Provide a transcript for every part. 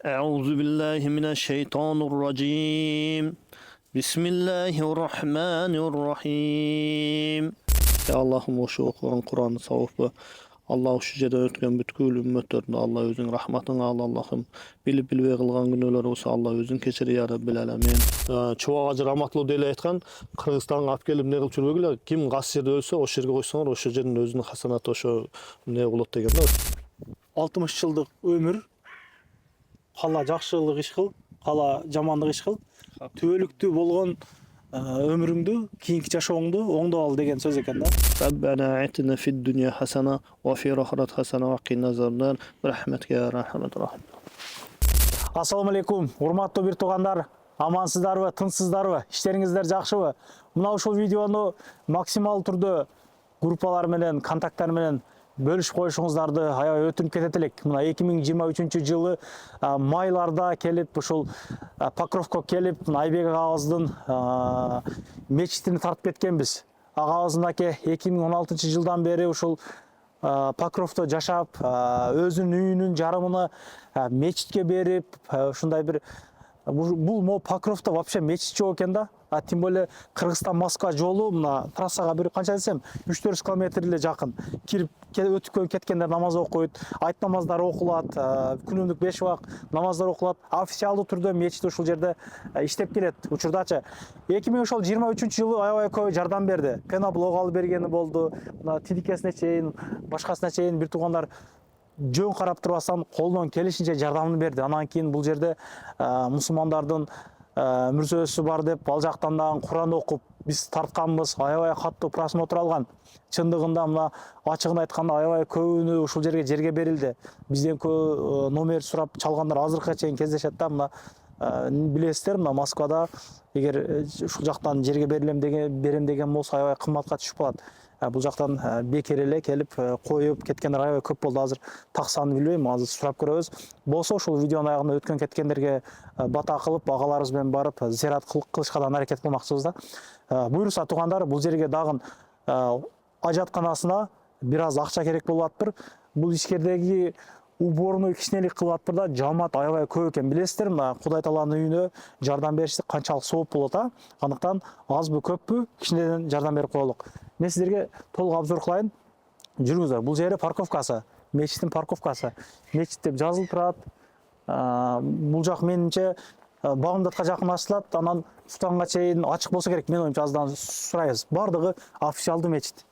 أعوذ بالله من الشيطان الرجيم بسم الله الرحمن الرحيم Ya Allah'ım şu okuyan Kur'an'ı savupla Allah şu jeda ötken bütkül ümmetlerinde Allah özün rahmatını al Allah'ım bilip bilbey kılgan günöler olsa Allah özün keçir ya Rabbil alamin. Çoğu acı rahmatlı deli aytkan Kırgızstan'a ap gelip ne kıl çürbegiler kim gaz yerde ölse o şerge koysalar o jerin özünün hasanatı o ne kılat degen. 60 жылдык өмүр кала жакшылык иш кыл, кала жамандык иш кыл. Түбөлүктүү болгон өмүрүңдү, кийинки жашооңду оңдоп ал деген сөз экен да. ربنا آتنا في الدنيا حسنة وفي الآخرة حسنة وقنا عذاب النار برحمتك يا أرحم الراحمين. Ассаламу алейкум, урматтуу бир туугандар, амансыздарбы, тынчсыздарбы, иштериңиздер жакшыбы? Мына ушул видеону максимал түрдө группалар менен, контакттар менен бөлүшүп коюшуңуздарды аябай өтүнүп кетет элек. Мына 2023-жылы майларда келип, ушул Покровко келип, Айбек агабыздын мечитини тартып кеткенбиз. Агабыздын аке 2016-жылдан бери ушул Покровто жашап, өзүнүн үйүнүн жарымына мечитке берип, ушундай бир бул Покровто вообще мечит жок экен да. Тем более Кыргызстан Москва жолу мына трассага бир канча десем 3-4 километр эле жакын. Кирип өтүп кеткендер намаз окуйт, айт намаздары окулат, күнүмдүк 5 убак намаздар окулат. Официалдуу түрдө мечит ушул жерде иштеп келет. Учурдачы 2023-жылы аябай көп жардам берди. Пеноблок алып бергени болду. Мына тиликесине чейин, башкасына чейин бир туугандар жөн карап турбастан колдон келишинче жардамын берди. Анан кийин бул жерде мусулмандардын мүрсөсү бар деп ал жактан дагы Куран окуп биз тартканбыз, аябай каттуу просмотр алган. Чындыгында мына ачыгын айтканда аябай көбүнө ушул жерге берилди. Бизден көп номер сурап чалгандар азыркыга чейин кездешет да. Мына билесиздер, мына Москвада эгер ушул жактан жерге берем деген болсо аябай кымбатка түшүп калат. Бул жактан бекер эле келип коюп кеткендер аябай көп болду. Азыр так санын билбейм, азыр сурап көрөбүз. Болсо ушул видеонун аягында өткөн кеткендерге бата кылып, агаларыбыз менен барып зиярат кылышка да аракет кылмакчыбыз да. Буюрса туугандар, бул жерге дагы ажатканасына бир аз акча керек болуп атыптыр. Бул ишкердеги уборный кичинелик кылып атыптыр да, жамаат аябай көп экен. Билесиздер, мына Кудай Тааланын үйүнө жардам беришти канчалык сооп болот а. Андыктан азбы көппү кичинеден жардам берип коелук. Мен сиздерге толук обзор кылайын. Жүрүңүздөр. Бул жери парковкасы, мечиттин парковкасы. Мечит деп жазылып турат. Бул жак менимче Багымдатка жакын ачылат, анан Сустанга чейин ачык болсо керек. Мен оюмча аздан сурайбыз. Бардыгы официалдуу мечит.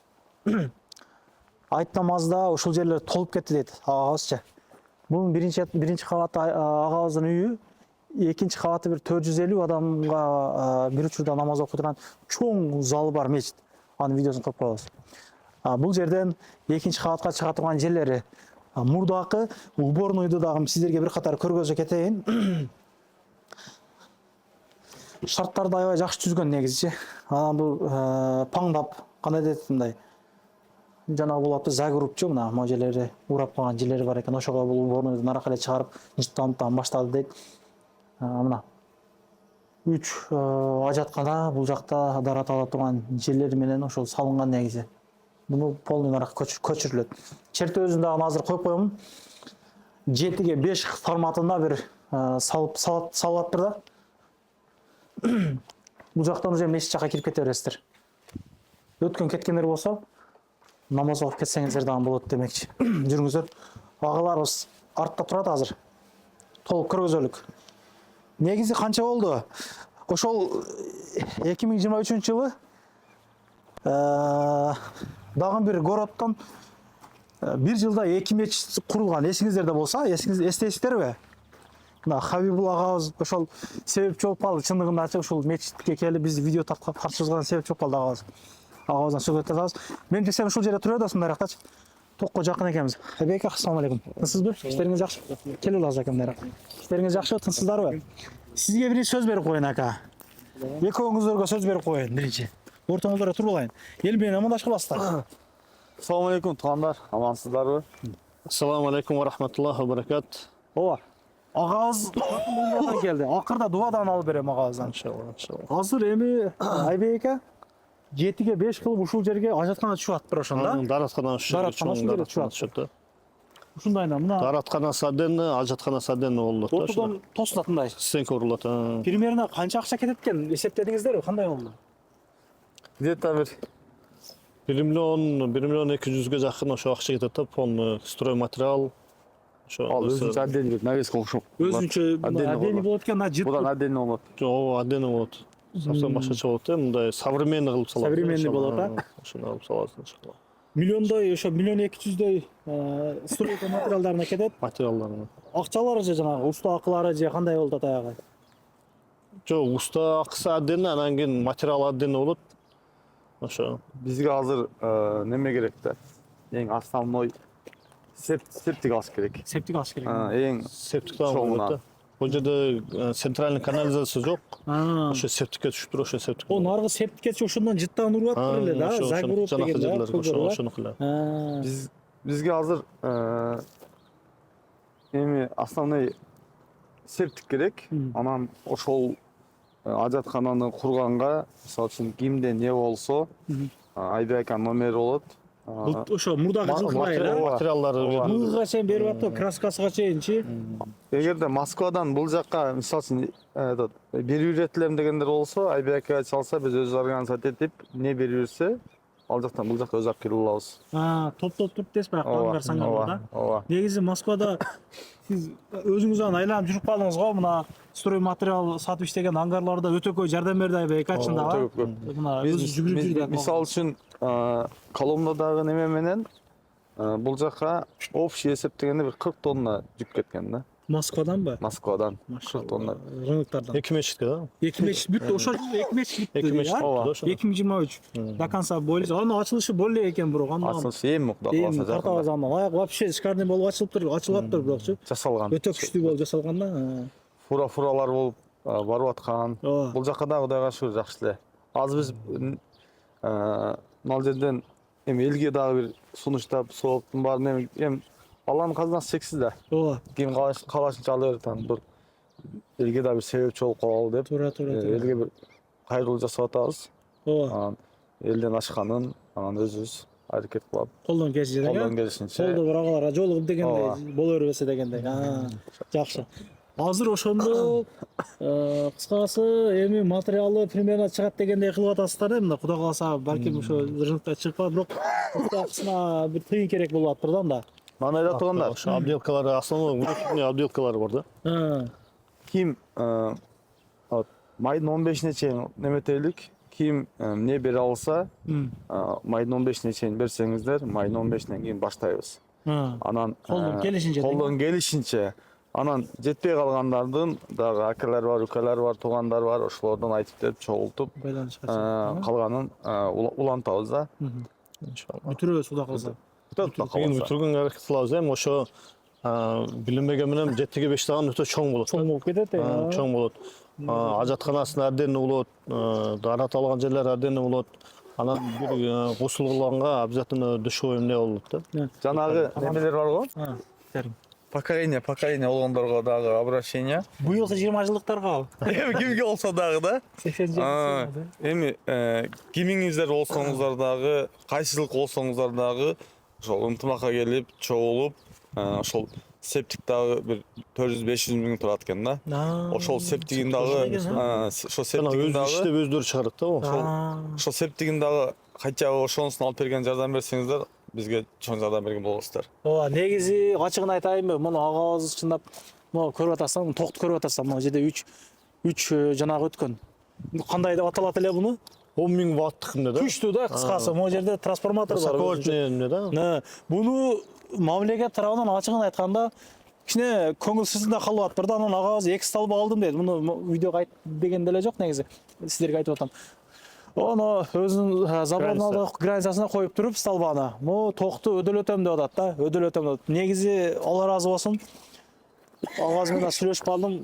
Айт намазда ушул жерлер толуп кетти дейт агабызча. Бул биринчи кабаты агабыздын үйү, экинчи кабаты бир 450 адамга бир учурда намаз окуй турган чоң залы бар мечит. Анын видеосун кылып коебуз. Бул жерден экинчи кабатка чыга турган жерлери мурдакы уборныйды дагы сиздерге бир катар көргөзө кетейин. Шарттарды аябай жакшы түзгөн негизичи. Анан бул паңдап кандай дейт мындай жана болуп загрупчу мына могу жерлери урап калган жерлери бар экен. Ошого бул уборныйды наракы эле чыгарып жыттанып баштады дейт. Мына 3 ажаткана бул жакта дарат ала турган жерлери менен ошол салынган негизи. Буну полный наракы көчүрүлөт. Чертөзүн дагы азыр коюп коемун. 7ге 5 форматында бир салаттыр да. Бул жактан уже мечит жакка кирип кете бересиздер. Өткөн кеткендер болсо намаз окуп кетсеңиздер дагы болот демекчи. Жүрүңүздөр. Агаларыбыз артта турат азыр. Толук көргөзөлүк. Негизи канча болду? Ошол 2023-жылы дагы бир городдон бир жылда 2 мечит курулган. Эсиңиздерде болсо, эстейсиздерби? Мына Хабибул агабыз ошол себепчи болуп калды. Чындыгында ушул мечитке келип биз видео тартышыбызга себепчи болуп калды агабыз. Агабыздан сөзгө тазабыз. Мен десем ушул жерде туруп атасың мындайрактачы. Токко жакын экенбиз. Айбек ак, ассаламу алейкум. Тынчсызбы? Иштериңиз жакшы? Келип аласыз ака мындайрак. Иштериңиз жакшы, тынчсыздарбы? Сизге бир сөз берип коеюн ака. Экөөңүздөргө сөз берип коеюн биринчи. Ортоңуздарга туруп алайын. Эл менен амандашып аласыздар. Ассаламу алейкум туугандар, амансыздарбы? Ассаламу алейкум ва рахматуллахи ва баракат. Ооба. Агабыз мындан келди. Акырда дуадан алып берем агабыздан. Иншалла. Азыр эми Айбек ака 7ге 5 кылып ушул жерге ажаткана түшүп атыптыр ошондо. Дараткадан түшүп атышты. Ушундайынан мына Таратканасы отдельно, ажатканасы отдельно болот. ортодон тосулатындай. Стенка урулат. Примерно канча акча кетет экен? Эсептедиңиздерби? Кандай болду? Где-то bir 1 миллион 200-ге жакын ошо акча кетет да, полный стройматериал. Ошо al özünce adeli bir навеска okşup. Өзүнчө отдельный болот экен, а Buradan adeli olmadı. Жоо, отдельно болот. Совсем башкача болот да, мындай современный кылып салат. Современный болот, а? Ошону алып саласың иншалла. миллиондой, ошо 1.200.000 стройка материалдарына кетет. Материалдарын. Акчалары же жанагы уста акылары же кандай болду атаягы? Жок, уста акысы отдельно, анан кийин материал отдельно болот. Ошо. Bizge hazır neme gerek de. En основной septik az gerek. Септик алыш керек. En Септик дагы Чоңуна. болот да. Бул жерде центральный канализация жок. А, Ошо септикке түшүп туруп, ошо септик. о наргы септикке ошондон жыттан уруп атпыр эле да, загуруп деген да. Ошону кылат. bizge hazır emi основной septik gerek. Anan oşol ajatkanаны kurganга, misal için kimde ne olsa Айбек номер болот. Ошо мурдагы жылкылай эле. Материалдары Мыңга чейин берип атты, краскасыга чейинчи. Эгерде Москвадан бул жакка мисалы үчүн этот берип иретилем дегендер болсо, Айбекке чалса биз өз организация этип не берип берсе, ал жактан бул жакка өз алып келип алабыз. Топтоп туруп тез баягы аңгар саңгар да. Ооба. Негизи Москвада сиз өзүңүз анан айланып жүрүп калдыңыз го, мына строй материал сатып иштеген ангарларда өтө көп жардам берди Айбек ачындагы. Мына өзү жүгүрүп жүрдү. Мисалы үчүн Коломнодагы неме менен бул жакка общий эсептегенде bir 40 тонна жүк кеткен да. Москваданбы? Москвадан 40 тонна. Рыноктардан. эки мешитке да. 2 мешит бүттү, ошо 2 мешит Эки бүттү. мешит болду ошо. 2023 до конца бойлы. Анын ачылышы боле экен бирок, андан Асылсы эми Кудай кааласа картабыз жакында андан аяк вообще шикарный болуп ачылыптыр бирокчу. жасалган. Өтө күчтүү болуп жасалган да. Фуралар болуп барып аткан. Ооба. Бул жакка да Кудайга шүгүр жакшы эле. Азыр биз мал жерден эми элге дагы бир сунуштап, сооптун баарын эми Алланын казынасы чексиз да. Ооба. Ким калашынча ала берет анан бир элге да бир себепчи болуп калалы деп. Туура. Элге бир кайрылуу жасап атабыз. Ооба. Анан элден ашканын анан өзүбүз аракет кылып, Колдон келишинче. колдон келишинче. Колдо бир агаларга жолугуп дегендей Ооба. боло бербесе дегендей. Жакшы. Азыр ошондо кыскасы эми материалы примерно чыгат дегендей кылып атасыздар да. Мына Кудай кааласа балким ошо рынокко чыгып калат, бирок акысына бир тыйын керек болуп атыптыр да анда. Мана айдап тургандар. Ошо обделкалары, основной внутренний обделкалары бар да. Ким майдын 15-ине чейин неметелик, ким эмне бере алса, майдын 15-ине чейин берсеңиздер, майдын 15-инен кийин баштайбыз. Анан колдон келишинче, анан жетпей калгандардын дагы акалар бар, укалар бар, туугандар бар, ошолордон айтып берип чогултуп, калганын улантабыз да. Иншалла. Бүтүрөбүз Кудай кааласа. Кийин бүтүргөнгө аракет кылабыз эми ошо билинбеген менен 7-5 таган өтө чоң болот. Чоң болуп кетет. Чоң болот. Ажатканасы отдельно болот, дарат алган жерлер отдельно болот. Анан бир гусул кылганга обязательно душевой эмне болот да. Жанагы немелер бар го? Терим. Поколение болгондорго дагы обращение. Быйылкы 20 жылдыктарга Эми кимге болсо дагы да. 87. Эми кимиңиздер болсоңуздар дагы, кайсы жылкы болсоңуздар дагы ошол ынтымакка келип, чогулуп, ошол септик дагы бир 400-500 миң турат экен да. Ошол септигин дагы, ошол септигин Өз дагы, иштеп өздөрү чыгарат да. ошол септигин дагы кача ошонусун алып берген жардам берсеңиздер, бизге чоң жардам берген болосуздар. Ооба, негизи ачыгын айтайынбы, муну агабыз чындап, мына көрүп атасың, токту көрүп атасың, мына жерде 3 жанагы өткөн. Кандай деп аталат эле буну? 10 миң ваттык эмне да. Күчтүү да, кыскасы, могу жерде трансформатор бар. Высоковольтный эмне да. Буну мамлекет тарабынан ачыгын айтканда кичине көңүлсүзүндө калып атыптыр да. Анан агабыз 2 столба алдым деди. Муну видеого айт деген деле жок негизи. Сиздерге айтып атам. Оно өзүнүн забордун алдыгы границасына коюп туруп столбаны. Могу токту өдөлөтөм деп атат да. Өдөлөтөм деп. Негизи Алла ыраазы болсун. Агабыз менен сүйлөшүп калдым.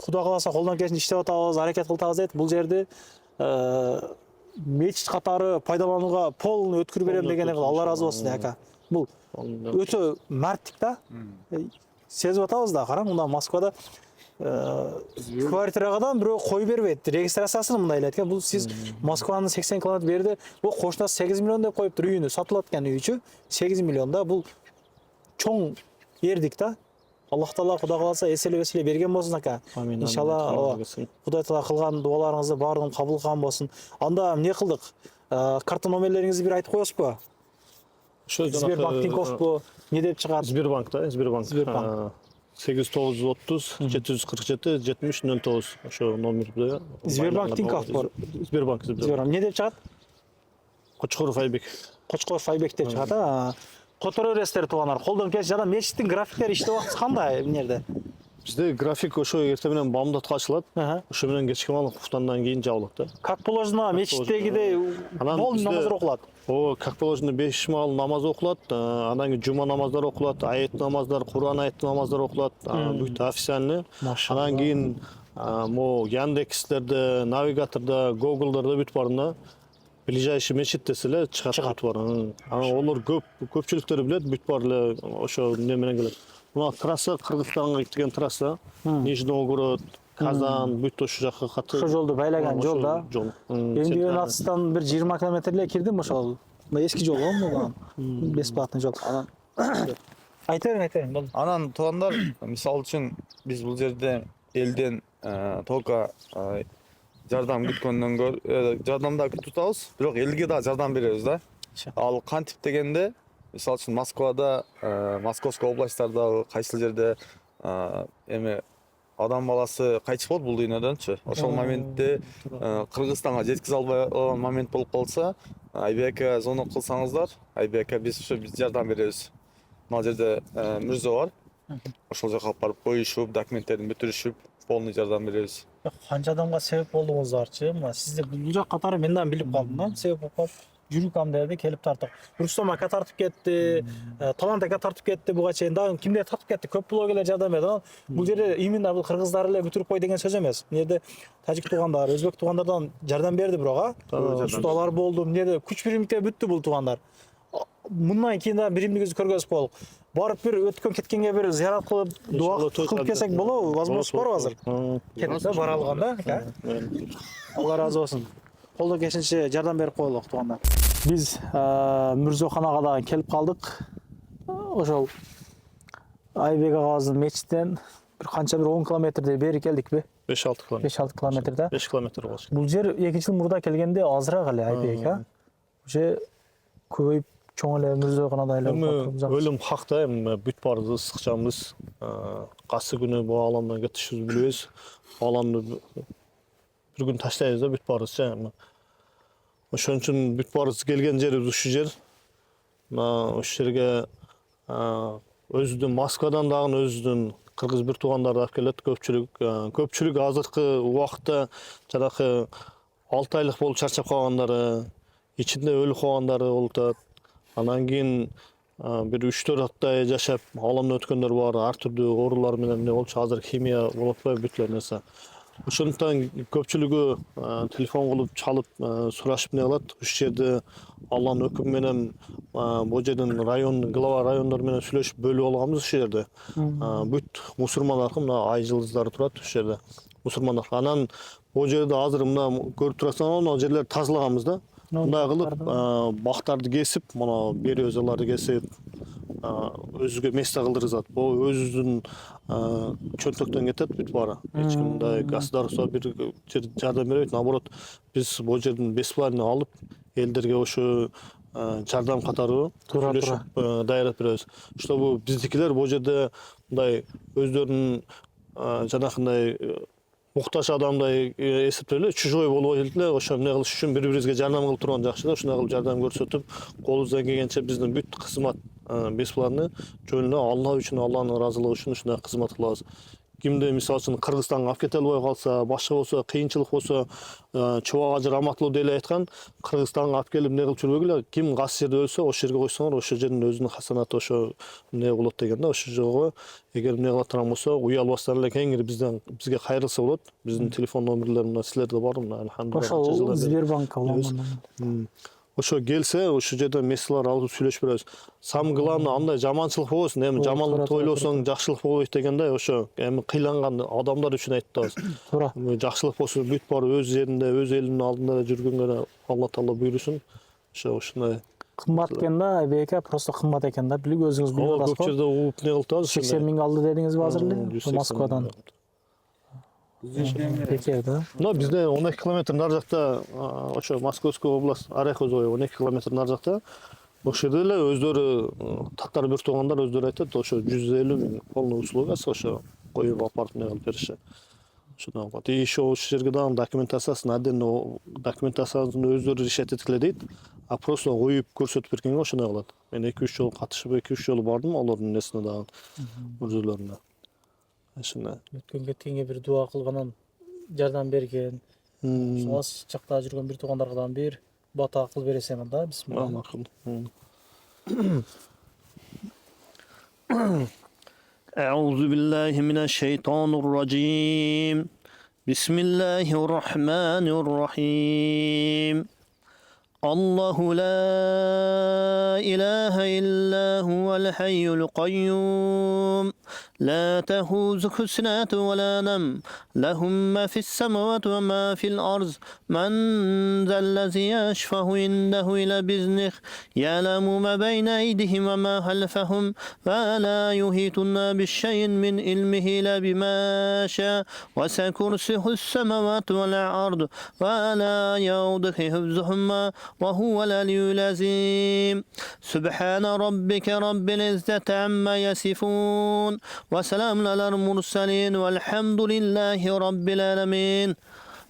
Кудай кааласа колдон келишинче иштеп атабыз, аракет кылтабыз дейт. Бул жерди мечит катары пайдаланууга полный өткөрүп берем дегени Алла ыраазы болсун ака. Бул өтө мәрттик да. Сезип атабыз да, караң, мына Москвада квартирагадан бирөө кой бербейт. Регистрациясын мындай эле экен. Бул сиз Москванын 80 км берди. Бул кошунасы 8 миллион деп коюптур үйүнү. Сатылат экен үйчү. 8 миллионда бул чоң бердик да. Аллах Таала Кудай кааласа эселе берген болсун ака. Амин. Иншалла Кудай Таала кылган дуаларыңызды баардыгын кабыл кылган болсун. Анда эмне кылдык? Карта номерлериңизди бир айтып коесузбу? Сбербанк Тиньковбу не деп чыгат? Сбербанк да, Сбербанк. 8930 747 7009 ошо номерде. Сбербанк Тинькофф бар. Сбербанк. Не деп чыгат? Кочкоров Айбек. Кочкоров Айбек деп чыгат. Которо бересиздер туугандар. Колдон келип жана мечиттин графиктери иштеп убактысы кандай эмне жерде? Бизде график ошо эртең менен бамдатка ачылат. Ошо менен кечки маал куфтандан кийин жабылат да. Как положено мечиттегидей бол намаздар окулат. Как положено 5 маал намаз окулат, андан кийин жума намаздар окулат, аят намаздар, Кур'ан аят намаздар окулат, бүт официальный. Андан кийин мо Яндекслерде, навигаторда, Google'дарда бүт барында ближайший мечит деселе чыгат бар. Олар көпчүлүктөр билет, бүт бар эле ошо эмне менен келет. Мына трасса Кыргызстанга кеткен трасса, Нижний Новгород, Казан, бүт ошо жакка катып. Ошо жолду байлаган жол да. Эндиген атыстан бир 20 километрлер кирдим ошол. Эски жол го, бесплатный жол. Айтайын. Анан туугандар, мисалы үчүн биз бул жерде элден только жардам күткөндөн көрө жардамда күтүп атабыз, бирок элге да жардам беребиз да. Ал кантип дегенде, мисалы үчүн Москвада, Московский областтарда кайсыл жерде эме адам баласы кайтыш болот бул дүйнөдөнчү. Ошол моментте Кыргызстанга жеткизе албай калган момент болуп калса, Айбекке звонок кылсаңыздар, Айбекке биз жардам беребиз. Мына жерде мырза бар. Ошол жака барып коюшуп, документтерин бүтүрүшүп, полный жардам беребиз. Канча адамга себеп болдуңуздарчы? Сизде бул жак катары мен да билип калдым да, себеп болуп калып. Жүрүк амдерди келип тартып. Рустам ака тартып кетти, Талант ака тартып кетти буга чейин. Дагы кимдер тартып кетти? Көп блогерлер жардам берди. Бул жерде именно бул кыргыздар эле бүтүрүп кой деген сөз эмес. Бул жерде тажик туугандар, өзбек туугандардан жардам берди бирок, усталар болду. Бул жерде күч биримдикте бүттү бул туугандар. Мындан кийин да биримдигибизди көргөзүп болук. Барып бир өткөн кеткенге бир зыярат кылып, дуа кылып келсек болобу? Возможность барбы азыр? Кетип да бара алганда, ака. Алла разы болсун. Колдон келишинче жардам берип коелук туугандар. Биз Мүрзөканага да келип калдык. Ошол Айбек агабыздын мечиттен бир канча бир 10 километрдей бери келдикпи? 5-6 километр. 5-6 километрде. 5 километр болчу. Бул жер 2 жыл мурда келгенде азыраак эле Айбек, а? Уже көбөйүп чоң эле Мүрзөканада айланып калып. Өлүм хак да, эми бүт барды ысыкчамыз. Касы күнү бу ааламдан кетишибизди билебиз. Ааламды бир күн таштайбыз да бүт барыбызчы. Ошон үчүн бүт барыбыз келген жерибиз ушу жер. Мына ошол жерге өзүдүн Москвадан дагы өзүдүн кыргыз бир туугандарды алып келет көпчүлүк азыркы убакытта жанакы 6 айлык болуп чарчап калгандары, ичинде өлүп калгандары болуп атат. Анан кийин бир 3-4 апта жашап ааламдан өткөндөр бар, ар түрдүү оорулар менен эмне болчу, азыр химия болуп атпайбы бүт эле нерсе. Ошондуктан көпчүлүгү телефон кылып чалып сурашып эмне кылат. Ушул жерде Алланын өкүмү менен бул жерден глава райондор менен сүйлөшүп бөлүп алганбыз ушул жерде. Бүт мусулмандар мына ай жылдыздары турат ушул жерде. Мусулмандар. Анан бул жерде азыр мына көрүп турасыңар, мына жерлерди тазалаганбыз да. Мындай кылып бактарды кесип, мына березаларды кесип, өзүгө место кылдыргызат. Бул өзүнүн чөнтөктөн кетет бүт баары. Эч ким мындай государство бир жардам бербейт. Наоборот, биз бул жерден бесплатно алып, элдерге ошо жардам катары сүйлөшүп даярдап беребиз. Чтобы биздикилер бул жерде мындай өздөрүнүн жанакындай муктаж адамдай эсептеп эле чужой болуп эле ошо эмне кылыш үчүн бири-бирибизге жардам кылып турган жакшы да. Ушундай кылып жардам көрсөтүп, колубуздан келгенче биздин бүт кызмат бесплатно жөн эле Алла үчүн, Алланын ыраазылыгы үчүн ушундай кызмат кылабыз. Кимде мисалы үчүн Кыргызстанга алып кете албай калса, башка болсо, кыйынчылык болсо, Чубак ажы Раматулло деле айткан, Кыргызстанга алып келип эмне кылып жүрбөгүлө, ким кайсы жерде өлсө, ошол жерге койсоңор, ошол жердин өзүнүн хасанаты ошо эмне болот деген да. Ошол жого эгер эмне кыла турган болсо, уялбастан эле кеңири бизге кайрылса болот. Биздин телефон номерлер мына силерде бар, мына алхамдулилlah. Ошол Сбербанк алган. Ошо келсе, ошол жерде месселер алып сүйлөшүп беребиз. Самый главный андай жаманчылык болбосун, эми жаманлыкты ойлосоң жакшылык болбойт дегенде, ошо эми кыйланган адамдар үчүн айтабыз. Туура. Жакшылык болсо бүт бар өз жеринде, өз элинин алдында жүргөнгө Алла Таала буйрусун. Ошо ушундай Kımbat eкен да, Айбек, просто кымбат eкен да. Билip өзүңүз билип Ооба, атасыз көп го. жерде ууп не кылып атабыз. 80 миң алды дедиңиз азыр эле 180 Москвадан. Пеке да. Но бизде 12 километр нар жакта, ошо Московская область, Орехово 12 километр нар жакта. Ошол жерде эле өздөрү таттар бир туугандар өздөрү айтат, ошо 150 миң полный услугасы ошо коюп апарып не кылып беришет. Ошондой кылат. И ошол жерге дагы документациясын отдельно документациясын өздөрү решать эткиле дейт. А просто коюп көрсөтүп бергенге ошондой кылат. Мен 2-3 жолу катышып 2-3 жолу бардым алардын несине дагы, өзүлөрүнө. Ошондой. Өткөн кеткенге бир дуа кылып анан жардам берген. Ошол жакта жүргөн бир туугандардан бир бата кылып бересен да, бисмилла. أعوذ بالله من الشيطان الرجيم بسم الله الرحمن الرحيم الله لا إله إلا هو الحي القيوم لا تأخذه سنة ولا نوم له ما في السماوات وما في الأرض من ذا الذي يشفع عنده إلا بإذنه يعلم ما بين أيديهم وما خلفهم ولا يحيطون بشيء من علمه إلا بما شاء وسع كرسيه السماوات والأرض ولا يؤوده حفظهما وهو العلي العظيم سبحان ربك رب العزة عما يصفون وسلام على المرسلين والحمد لله رب العالمين.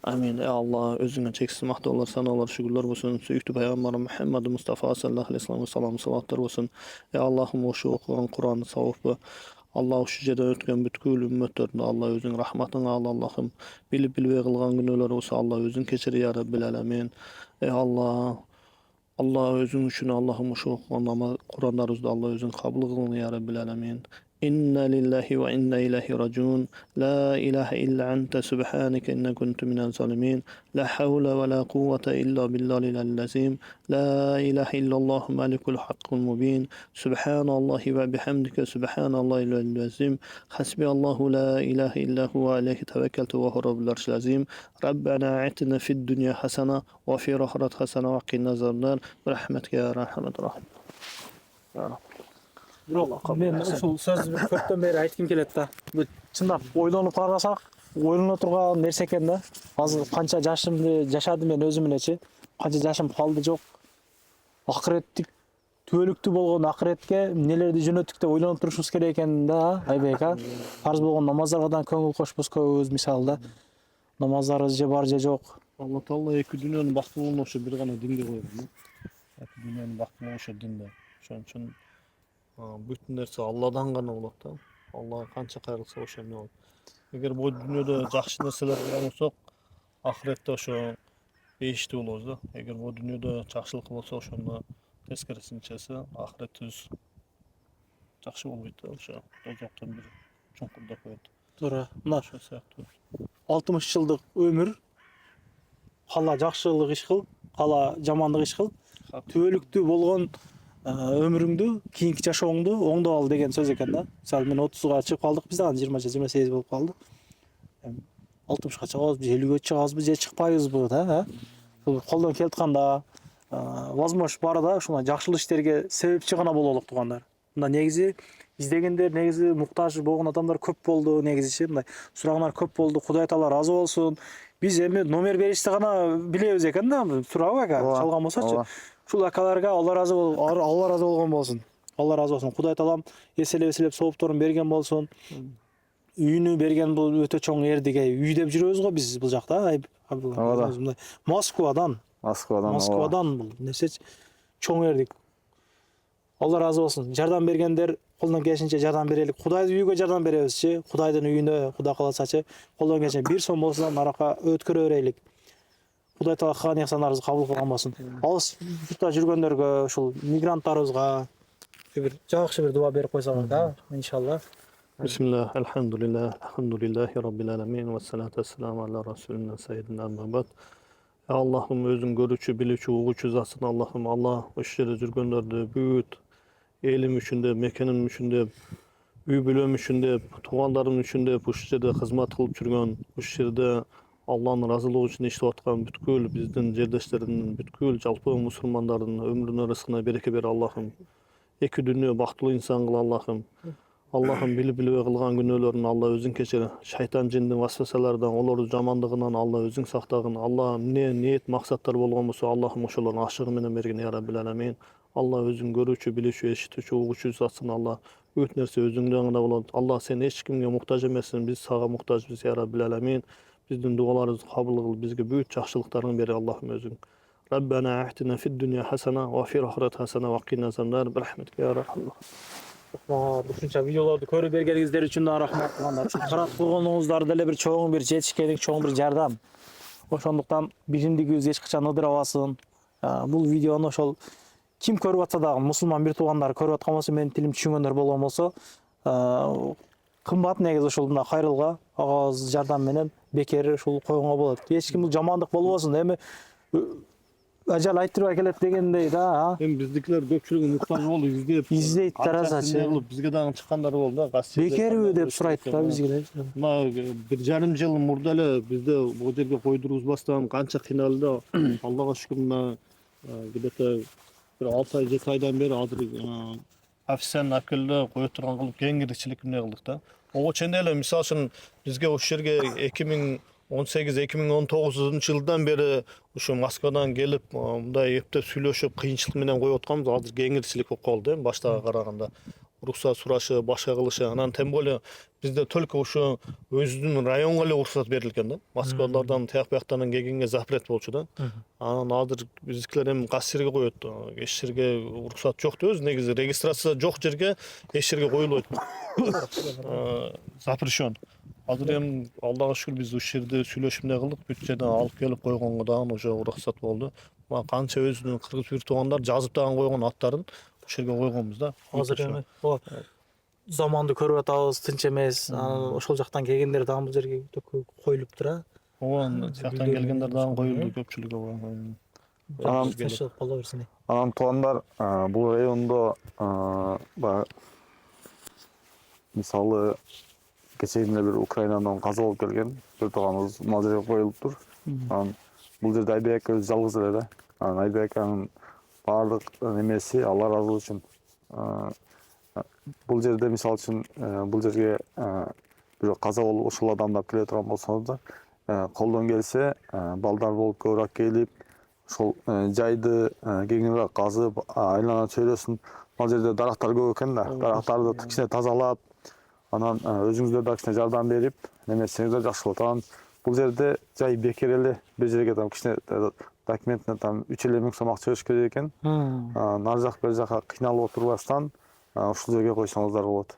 Amin. Ey Allah, özüne çeksiz mahdolar, sanalar, şükürler olsun. Süyüktü Peygamber Muhammed Mustafa sallallahu aleyhi ve sellem salatlar olsun. Ey Allah'ım o şu okuyan Kur'an'ı savuflu. Allah şu жерде өткөн бүткүл үммөттөрдү Allah өзүң рахматың ал Allah'ım. Bilip bilbey kılgan günöler olsa Allah özüň keçir ya Rabbil alamin. Ey Allah, Allah özüň üçün Allah'ım şu okuyan Kur'anlarыбызды Allah özüň kabul kılgın ya Rabbil alamin. إنا لله وإنا إليه راجعون لا إله إلا أنت سبحانك إني كنت من الظالمين لا حول ولا قوة إلا بالله العظيم لا إله إلا الله مالك الحق المبين سبحان الله وبحمدك سبحان الله العظيم حسبي الله لا إله إلا هو عليه توكلت وهو رب العرش العظيم ربنا آتنا في الدنيا حسنة وفي الآخرة حسنة وقنا عذاب النار برحمتك يا أرحم الراحمين يا رب. Мен ушул сөздү көптөн бери айткым келет да. Бул чындап ойлонуп карасак, ойлоно турган нерсе экен да. Азыр канча жашымды жашадым мен өзүм эленчи. Канча жашым калды жок. Акыреттик түбөлүктүү болгон акыретке нелерди жөнөттүк деп ойлонуп турушубуз керек экен да, Айбек а. Фарз болгон намаздарга да көңүл кошпос көбүз мисалда. Намаздарыбыз же бар же жок. Алла Таала эки дүйнөнүн бактылыгын ошо бир гана динге койгон. Эки дүйнөнүн бактылыгы ошо динде. Ошон үчүн бүтүн нерсе Алладан гана болот да. Алла канча кайрылса ошо эмне болот. Эгер бул дүйнөдө жакшы нерселерди кылсак, ахиретте ошо бейиштүү болобуз да. Эгер бул дүйнөдө жакшылык болсо, ошондо тескерисин чечсе, ахиретибиз жакшы болбойт да. Ошо тозоктон бир чуңкурда коет. Туура. Мына Ошо сыяктуу. 60 жылдык өмүр кала жакшылык иш кыл, кала жамандык иш кыл. Түбөлүктүү болгон өмүрүңдү, кийинки жашооңду оңдоп ал деген сөз экен да. Мисалы мен 30га чыгып калдык, биз дагы 20-28 болуп калды. 60га чыгабызбы, 50ге чыгабызбы, же чыкпайбызбы да, Бул колдон келип атканда возможно бар да, ушундай жакшылык иштерге себепчи гана бололук туугандар. Мында негизи издегендер, негизи муктаж болгон адамдар көп болду, негизичи мындай сурагандар көп болду. Кудай Таала ыраазы болсун. Биз эми номер беришти гана билебиз экен да, сурабы ака, чалган болсочу. Ушул акаларга Алла ыраазы болгон болсун. Алла ыраазы болсун. Кудай Таалам эселеп соопторун берген болсун. Үйүнү берген бул өтө чоң эрдиге. Үй деп жүрөбүз го биз бул жакта. Москвадан бул нерсе чоң эрдик. Алла ыраазы болсун. Жардам бергендер колдон келишинче жардам берелик. Кудайдын үйүгө жардам беребизчи. Кудайдын үйүнө, Кудай кааласачы, колдон келишинче 1 сом болсо арака өткөрө берелик. Кудай Таала кылган ыхсандарыбызды кабыл кылган болсун. Алыс журтта жүргөндөргө, ушул мигранттарыбызга бир жакшы бир дуа берип койсоңор да, иншалла. Bismillah, elhamdülillah, Rabbil alamin ve salatu vesselamu ala Resulina seyyidina Muhammed. Allah'ım özün görücü, bilücü, uğucu zatsın Allah'ım. Allah o işlere жүргөндөрдү büyüt, elim üçün de, mekanım üçün de, üy bölüm üçün de, tuğanlarım üçün de, bu işlerde hizmet kılıp жүргөн, bu işlerde Allah'ın razılığı için iштеп aткан бүткүл биздин жердештердин, бүткүл жалпы мусулмандардын ömrüne rızkına bereke ber Allah'ım. Eki dünya baktlı insan kıl Allah'ım. Allah'ım bilip bilip kılgan günahlarını Allah özün keçir. Şeytan cindin vasvasalardan, olary jamandygынан Allah özün saktagın. Allah'ım ne niyet maksatlar bolgan bolsa Allah'ım oşolaryň aşygy menen bergin ya Rabbil alamin. Allah özün görüçü, bilişü, eşitüçü, uğuçu zatsın Allah. Öt nerse özüňden gana bolat. Allah sen hiç kimge muhtaç emesin. Biz sağa muhtaçbız ya Rabbil alamin. Bizdin dualarybızdy kabul kıl. Bizge büyük jakşylyklaryň beri Allah'ım özün. Rabbena atina fid dunya hasana ve fil ahireti hasana ve qina azaban birahmetik ya rahman. Ушунча видеолорду көрүп бергениңиздер үчүн да рахмат туугандар. Карап койгонуңуздар деле бир чоң бир жетишкендик, чоң бир жардам. Ошондуктан биримдигибиз эч качан ыдырабасын. Бул видеону ошол ким көрүп атса дагы мусулман бир туугандар көрүп аткан болсо, менин тилим түшүнгөндөр болгон болсо, кымбат негизи ушул мына кайрылга агабыз жардам менен бекер ушул койгонго болот. Эч ким бул жамандык болбосун. Эми ажал айтырып келет дегендей да. Hem bizdekiler köpçülüğün muhtaç oldu İzleyip tarazaçı. Bizge dağın çıkanları oldu da. Bekerbi dep surayt da bizge. Ma bir jarım jıl murdale bizde bu yerge koyduruzbastan kança kıynaldı. Allah'a şükür mına gidete bir 6 ay 7 aydan beri adır hafisen akıllı koyup turgan kılıp kengirçilik ne kıldık da. O çendele misal üçün bizge o yerge 2018-2019 yıldan beri şu Moskvadan gelip mындай eптеп сүйлөшүp кыйынчылык менен коюп атканбыз. Азыр кеңирчилик болуп калды эми баштага караганда. Уруксат сурашы, башка кылышы. Анан тем более бизде только ушу өзүнүн районго эле уруксат берилген да. Москвалардан тияк бияктан келгенге запрет болчу да. Анан азыр биздикилер эми кайсы жерге коет. Эч жерге уруксат жок да, өзү негизи регистрация жок жерге эч жерге коюлбойт. Запрещен. Азыр эми Аллага шүгүр биз ушул жерде сүйлөшүп эмне кылдык, бүт жерден алып келип койгонго дагы уже уруксат болду. Канча өзүнүн кыргыз бир туугандар жазып дагы койгон аттарын ушул жерге койгонбуз да. Азыр эми заманды көрүп атабыз, тынч эмес. Ошол жактан келгендер дагы бул жерге коюлуптур а. Ооба, жактан келгендер дагы коюлду көпчүлүгү. Анан туугандар, бул райондо мисалы кечегине бир Украинадан каза болуп келген бир тууганыбыз мына жерге коюлуптур. Бул жерде Айбек өзү жалгыз эле да. Айбекнин баардык немеси Алла ыраазылыгы үчүн. Бул жерде мисал үчүн бул жерге бир каза болуп ушул адамдар келе турган болсоңуздар, колдон келсе балдар болуп көбүрөөк келип, ошол жайды кеңирээк казып, айлана чөйрөсүн мына жерде дарактар көп экен да. Дарактарды кичине тазалап, анан өзүңүздөр да кичине жардам берип, немесеңиздер жакшы болот. Анан бул жерде жай бекер эле бир жерге там кичине документине там 3 миң сомак чыгыш керек экен. Нар жак бер жака кыйналып отурбастан ушул жерге койсоңуздар болот.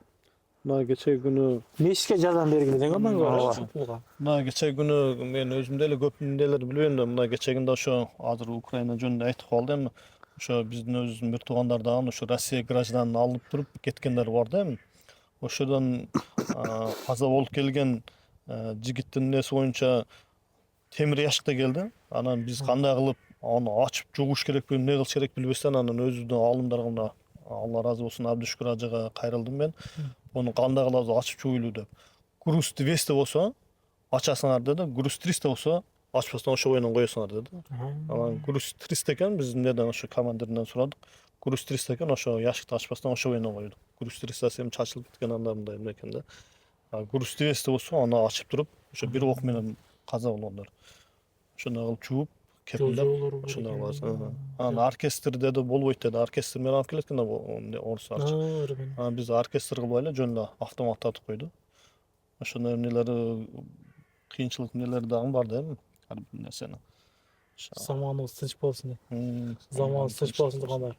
Мына кечеги күнү мешитке жардам бергиле деген мага. Мына кечеги күнү мен өзүм деле көп нелерди билбейм да, мына кечегинде ошо азыр Украина жөнүндө айтып калды эми. Ошо биздин өзүбүздүн бир туугандар дагы ошо Россия гражданын алып туруп кеткендер бар да эми. Ошодон каза болуп келген жигиттин неси боюнча темир яшыкта келди. Анан биз кандай кылып аны ачып жугуш керекпи, эмне кылыш керек билбестен анан өзүбүздүн алымдарга мына Алла разы болсун Абдышкүр ажыга кайрылдым мен. Onu кандай кылабыз ачып жуйлу деп. Груз 200 болсо ачасыңар деди, груз 300 болсо ачпастан ошо боюнан коесуңар деди. Анан груз 300 экен, биз эмнеден ошо командирден сурадык. Груз 300 экен, ошо яшыкты ачпастан ошо боюнан койдук. Груз 300 эми чачылып кеткен анда мындай эмне экен да. Груз 200 болсо аны ачып туруп, ошо бир ок менен каза болгондор. Ошондой кылып жууп кетилип, ошондой кылабыз. Анан оркестрде да болбойт деди. Оркестр менен алып келет экен орустарчы. Биз оркестр кылбайлы, жөн эле автоматтатып койду. Ошондой эмнелери кыйынчылык эмнелери дагы бар да эми. Ар бир нерсени. Заманыбыз тынч болсун. Заманыбыз тынч болсун дегендер.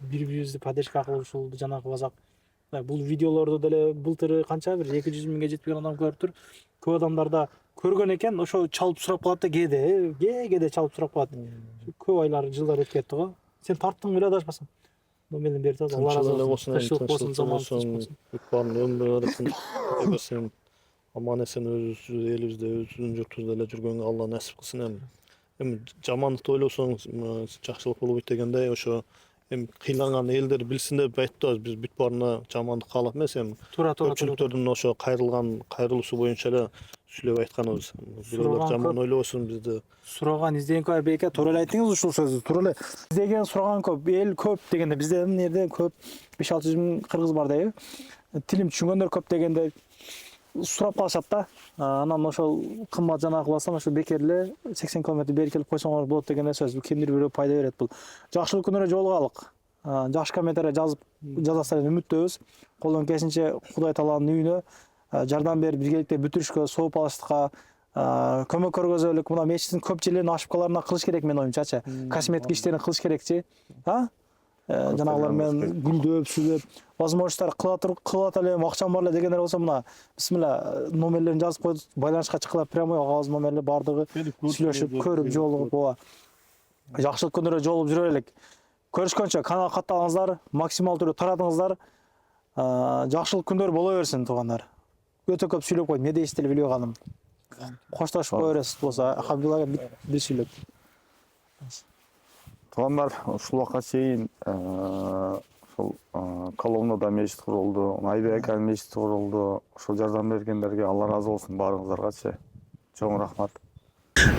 Бири-бирибизди поддержка кылып ушул жанагы базак. Бул видеолорду деле былтыр канча бир 200 миңге жетпеген адам көрүптүр. Көп адамдар да көргөн экен, ошо чалып сурап калат да кээде чалып сурап калат. Көп айлар, жылдар өтүп кетти го. Сен тарттың эле адашпасаң. Менен берди, Алла разы болсун. Тынччылык болсун, заман тынч болсун. Баарын өмүр берсин. Аман эсен өзүбүз элибизде, өзүбүздүн журтубузда эле жүргөнгө Алла насип кылсын эми. Жамандыкты ойлосоң жакшылык болбойт дегендей, ошо эми кыйланган элдер билсин деп айтпайбыз. Биз бүт баарына жамандык каалап эмес эми. Көпчүлүктөрдүн ошо кайрылган кайрылуусу боюнча эле сүйлөп айтканыбыз. Бирөөлөр Сураган жаман көп. ойлобосун bizди. Сураган издеген көп бейке туура эле айттыңыз ушул сөздү. Туура эле издеген сураган көп, эл көп дегенде бизде эмнеде көп 5-600 миң кыргыз бар дейби. Тилим түшүнгөндөр көп дегенде сурап калышат да. Анан ошол кымбат жанагы кыласам ошо бекер эле 80 км бери келип койсоңор болот деген сөз. Бул кимдир бирөө пайда берет бул. Жакшылык күнүнө жолугалык. Жакшы комментарий жазасыздар деп үмүттөбүз. Колдон келишинче Кудай Тааланын үйүнө жардам берип биргеликте бүтүрүшкө, сооп алыштыкка көмөк көргөзөлүк. Мына мечиттин көп жерлерин ашыпкаларына кылыш керек менин оюмчачы. Косметик иштерин кылыш керекчи. Жанагылар менен гүлдөп, сүйлөп, возможностьтар кылат эле, акчам бар эле дегендер болсо мына бисмилла номерлерин жазып коюп, байланышка чыккыла прямой кагаз номерлер бардыгы сүйлөшүп, көрүп, жолугуп, ооба. Жакшылык күнүрө жолугуп жүрө элек. Көрүшкөнчө канал катталыңыздар, максимал түрдө таратыңыздар. Жакшылык күндөр боло берсин туугандар. Өтө көп сүйлөп койдум, эмне дейсиз деле билбей калдым. Коштошуп кое бересиз болсо, Хабибуллага бир сүйлөп. Туугандар, ушул убакка чейин ошол Коломнада мечит курулду, Айбекан мечити курулду. Ошол жардам бергендерге Алла ыраазы болсун баарыңыздаргачы. Чоң рахмат.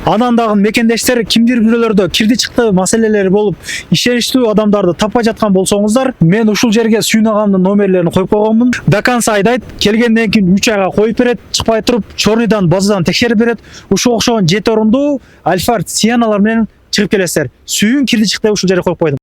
Анан дагы мекендештер кимдир бирөөлөрдө кирди чыкты маселелери болуп, ишеничтүү адамдарды таппай жаткан болсоңуздар, мен ушул жерге Сүйүн агамдын номерлерин коюп койгонмун. До конца айдайт, келгенден кийин 3 айга коюп берет, чыкпай туруп, чорныйдан, базадан текшерип берет. Ушул окшогон 7 орундуу Альфард Сианалар менен чыгып келесиздер. Сүйүн кирди чыкты ушул жерге коюп койдум.